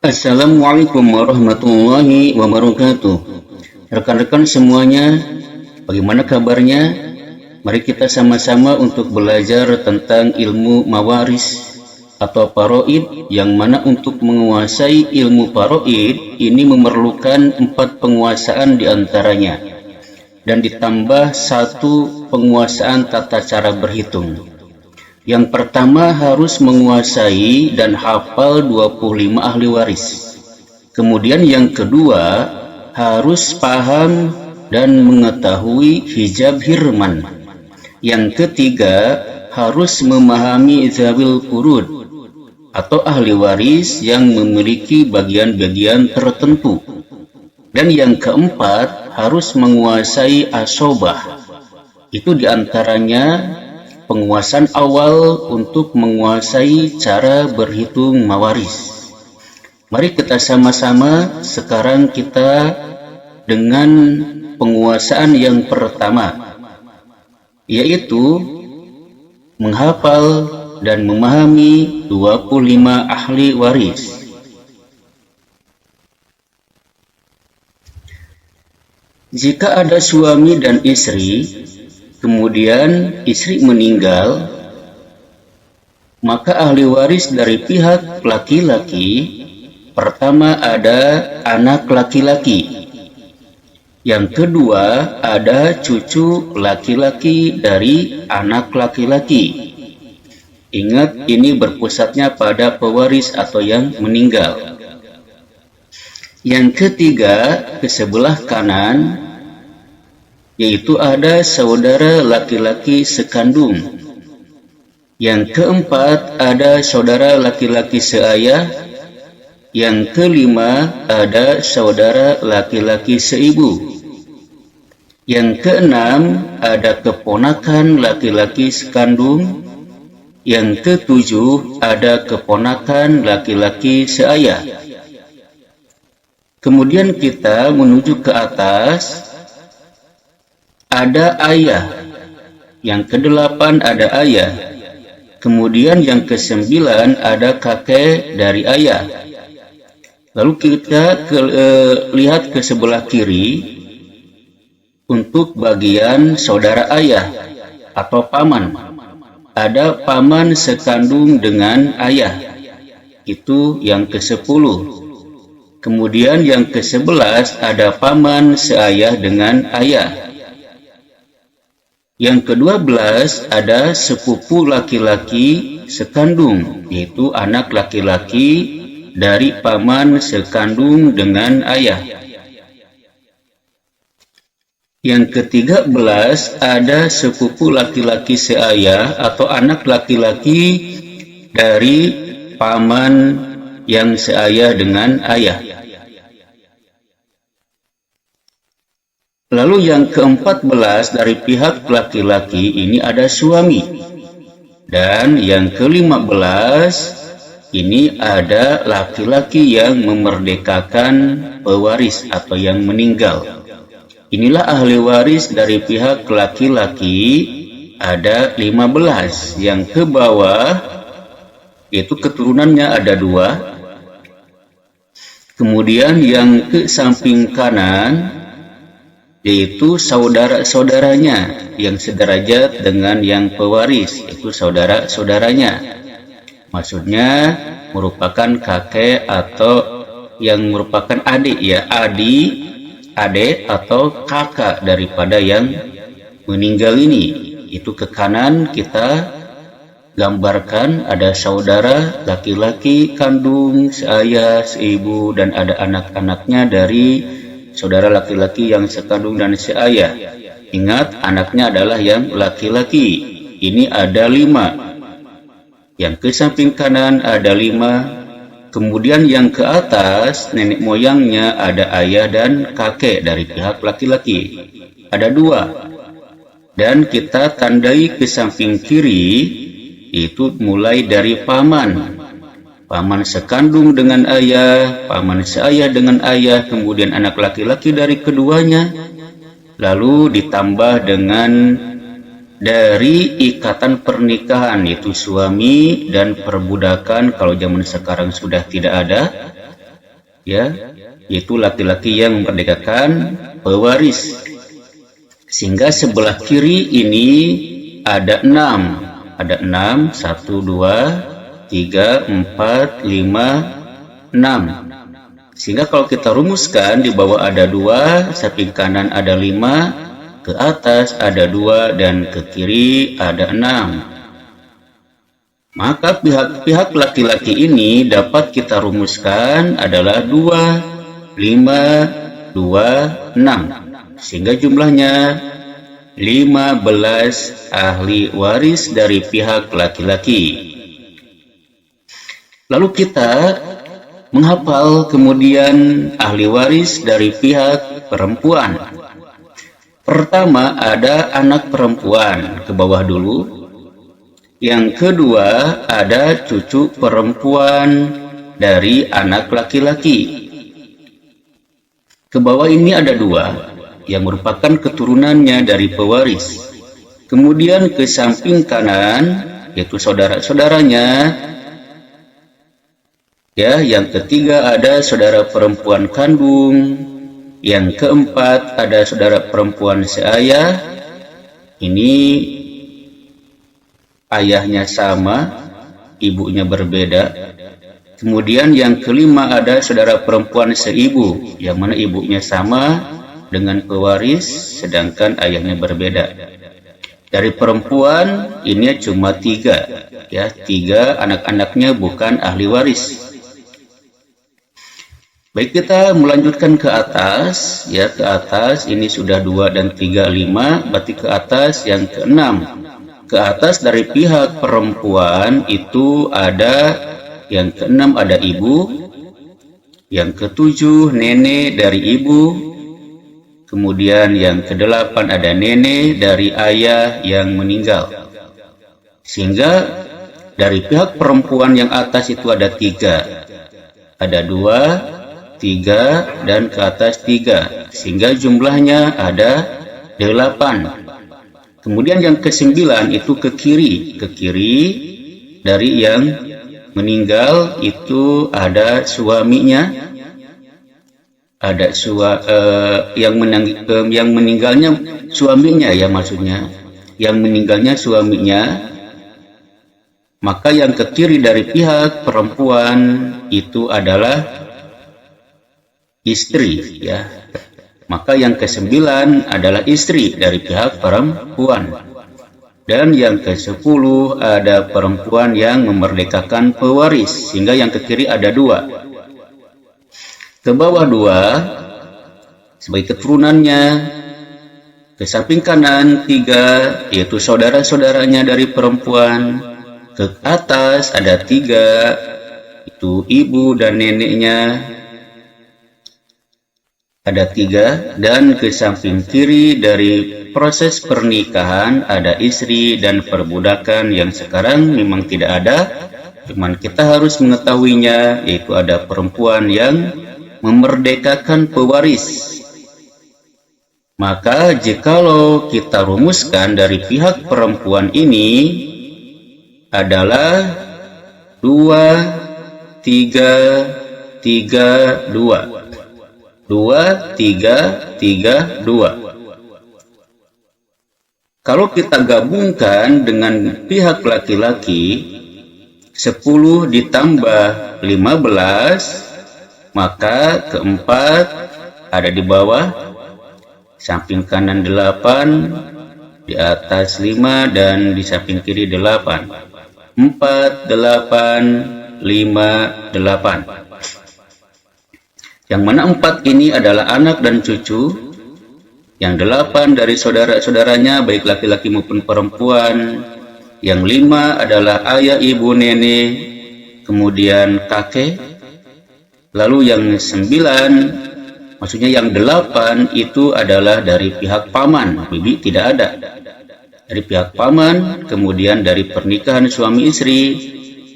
Assalamualaikum warahmatullahi wabarakatuh. Rekan-rekan semuanya, bagaimana kabarnya? Mari kita sama-sama untuk belajar tentang ilmu mawaris atau faraid, yang mana untuk menguasai ilmu faraid ini memerlukan 4 penguasaan diantaranya, dan ditambah 1 penguasaan tata cara berhitung. Yang pertama harus menguasai dan hafal 25 ahli waris. Kemudian yang kedua harus paham dan mengetahui hijab hirman. Yang ketiga harus memahami zawil furud atau ahli waris yang memiliki bagian-bagian tertentu. Dan yang keempat harus menguasai asobah. Itu diantaranya penguasaan awal untuk menguasai cara berhitung mawaris. Mari kita sama-sama sekarang kita dengan penguasaan yang pertama, yaitu menghafal dan memahami 25 ahli waris. Jika ada suami dan istri, kemudian istri meninggal, maka ahli waris dari pihak laki-laki pertama ada anak laki-laki, yang kedua ada cucu laki-laki dari anak laki-laki. Ingat, ini berpusatnya pada pewaris atau yang meninggal. Yang ketiga ke sebelah kanan, yaitu ada saudara laki-laki sekandung. Yang keempat ada saudara laki-laki seayah. Yang kelima ada saudara laki-laki seibu. Yang keenam ada keponakan laki-laki sekandung. Yang ketujuh ada keponakan laki-laki seayah. Kemudian kita menuju ke atas, ada ayah. Yang kedelapan ada ayah. Kemudian yang kesembilan ada kakek dari ayah. Lalu kita lihat ke sebelah kiri untuk bagian saudara ayah atau paman. Ada paman sekandung dengan ayah. Itu yang ke-10. Kemudian yang ke-11 ada paman seayah dengan ayah. Yang ke-12 ada sepupu laki-laki sekandung, yaitu anak laki-laki dari paman sekandung dengan ayah. Yang ke-13 ada sepupu laki-laki seayah atau anak laki-laki dari paman yang seayah dengan ayah. Lalu yang ke-14 dari pihak laki-laki ini ada suami. Dan yang ke-15 ini ada laki-laki yang memerdekakan pewaris atau yang meninggal. Inilah ahli waris dari pihak laki-laki, ada 15. Yang ke bawah yaitu keturunannya ada 2. Kemudian yang ke samping kanan yaitu saudara-saudaranya yang sederajat dengan yang pewaris, yaitu saudara-saudaranya. Maksudnya merupakan kakek atau yang merupakan adik, ya, adik atau kakak daripada yang meninggal ini. Itu ke kanan kita gambarkan ada saudara laki-laki kandung, seayah, seibu, dan ada anak-anaknya dari saudara laki-laki yang sekandung dan seayah. Ingat, anaknya adalah yang laki-laki. Ini ada 5. Yang ke samping kanan ada 5. Kemudian yang ke atas, nenek moyangnya ada ayah dan kakek dari pihak laki-laki. Ada 2. Dan kita tandai ke samping kiri, itu mulai dari paman. Paman sekandung dengan ayah, paman seayah dengan ayah, kemudian anak laki-laki dari keduanya, lalu ditambah dengan dari ikatan pernikahan, yaitu suami dan perbudakan kalau zaman sekarang sudah tidak ada, ya, yaitu laki-laki yang memerdekakan pewaris. Sehingga sebelah kiri ini ada 6. Ada 6, 1, 2, 3, 4, 5, 6. Sehingga kalau kita rumuskan, di bawah ada 2, samping kanan ada 5, ke atas ada 2, dan ke kiri ada 6. Maka pihak laki-laki ini dapat kita rumuskan adalah 2, 5, 2, 6. Sehingga jumlahnya 15 ahli waris dari pihak laki-laki. Lalu kita menghafal kemudian ahli waris dari pihak perempuan. Pertama ada anak perempuan, ke bawah dulu. Yang kedua ada cucu perempuan dari anak laki-laki. Ke bawah ini ada 2 yang merupakan keturunannya dari pewaris. Kemudian ke samping kanan yaitu saudara-saudaranya. Ya, yang ketiga ada saudara perempuan kandung. Yang keempat ada saudara perempuan seayah. Ini ayahnya sama, ibunya berbeda. Kemudian yang kelima ada saudara perempuan seibu, yang mana ibunya sama dengan pewaris, sedangkan ayahnya berbeda. Dari perempuan ini cuma 3, ya, 3 anak-anaknya bukan ahli waris. Baik, kita melanjutkan ke atas, ya, ke atas ini sudah 2 dan 3, 5, berarti ke atas yang ke-6. Ke atas dari pihak perempuan itu ada yang ke-6 ada ibu, yang ke-7 nenek dari ibu, kemudian yang ke-8 ada nenek dari ayah yang meninggal. Sehingga dari pihak perempuan yang atas itu ada 3. Ada 2, 3, dan ke atas 3. Sehingga jumlahnya ada 8. Kemudian yang ke-9 itu ke kiri. Ke kiri dari yang meninggal itu ada suaminya. Ada yang meninggalnya suaminya, ya, maksudnya yang meninggalnya suaminya. Maka yang ke kiri dari pihak perempuan itu adalah istri, ya. Maka yang ke-9 adalah istri dari pihak perempuan. Dan yang ke-10 ada perempuan yang memerdekakan pewaris, sehingga yang ke kiri ada 2. Ke bawah 2 sebagai keturunannya. Ke samping kanan 3, yaitu saudara-saudaranya dari perempuan. Ke atas ada 3, itu ibu dan neneknya. Ada 3, dan ke samping kiri dari proses pernikahan ada istri dan perbudakan yang sekarang memang tidak ada. Cuman kita harus mengetahuinya, yaitu ada perempuan yang memerdekakan pewaris. Maka jikalau kita rumuskan dari pihak perempuan ini adalah 2, 3, 3, 2. 2, 3, 3, 2. Kalau kita gabungkan dengan pihak laki-laki, 10 ditambah 15, maka keempat ada di bawah, samping kanan 8, di atas 5, dan di samping kiri 8. 4, 8, 5, 8. Yang mana 4 ini adalah anak dan cucu. Yang 8 dari saudara-saudaranya, baik laki-laki maupun perempuan. Yang 5 adalah ayah, ibu, nenek, kemudian kakek. Lalu yang 9, maksudnya yang 8 itu adalah dari pihak paman, bibi tidak ada. Dari pihak paman, kemudian dari pernikahan suami istri,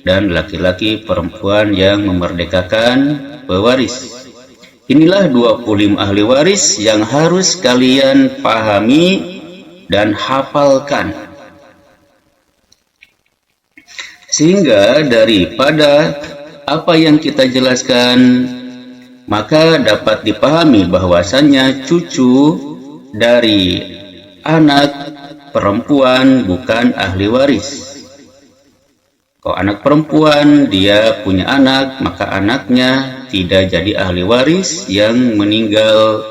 dan laki-laki perempuan yang memerdekakan pewaris. Inilah 25 ahli waris yang harus kalian pahami dan hafalkan. Sehingga daripada apa yang kita jelaskan, maka dapat dipahami bahwasannya cucu dari anak perempuan bukan ahli waris. Kalau anak perempuan dia punya anak, maka anaknya tidak jadi ahli waris yang meninggal.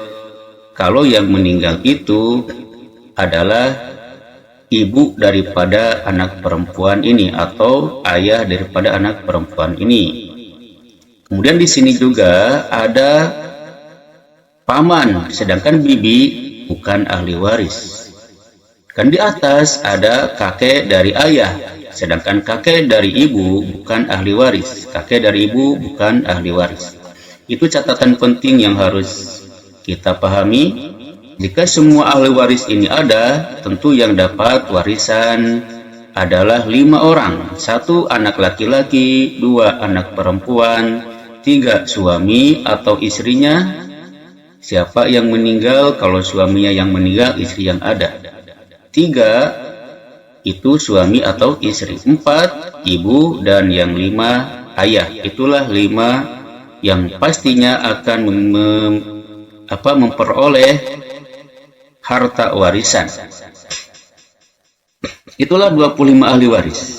Kalau yang meninggal itu adalah ibu daripada anak perempuan ini atau ayah daripada anak perempuan ini. Kemudian di sini juga ada paman, sedangkan bibi bukan ahli waris. Kan di atas ada kakek dari ayah, sedangkan kakek dari ibu bukan ahli waris. Kakek dari ibu bukan ahli waris. Itu catatan penting yang harus kita pahami. Jika semua ahli waris ini ada, tentu yang dapat warisan adalah 5 orang. 1 anak laki-laki, 2 anak perempuan, 3 suami atau istrinya. Siapa yang meninggal? Kalau suaminya yang meninggal, istri yang ada. 3 itu suami atau istri. 4 ibu, dan yang 5 ayah. Itulah 5 yang pastinya akan memperoleh harta warisan. Itulah 25 ahli waris.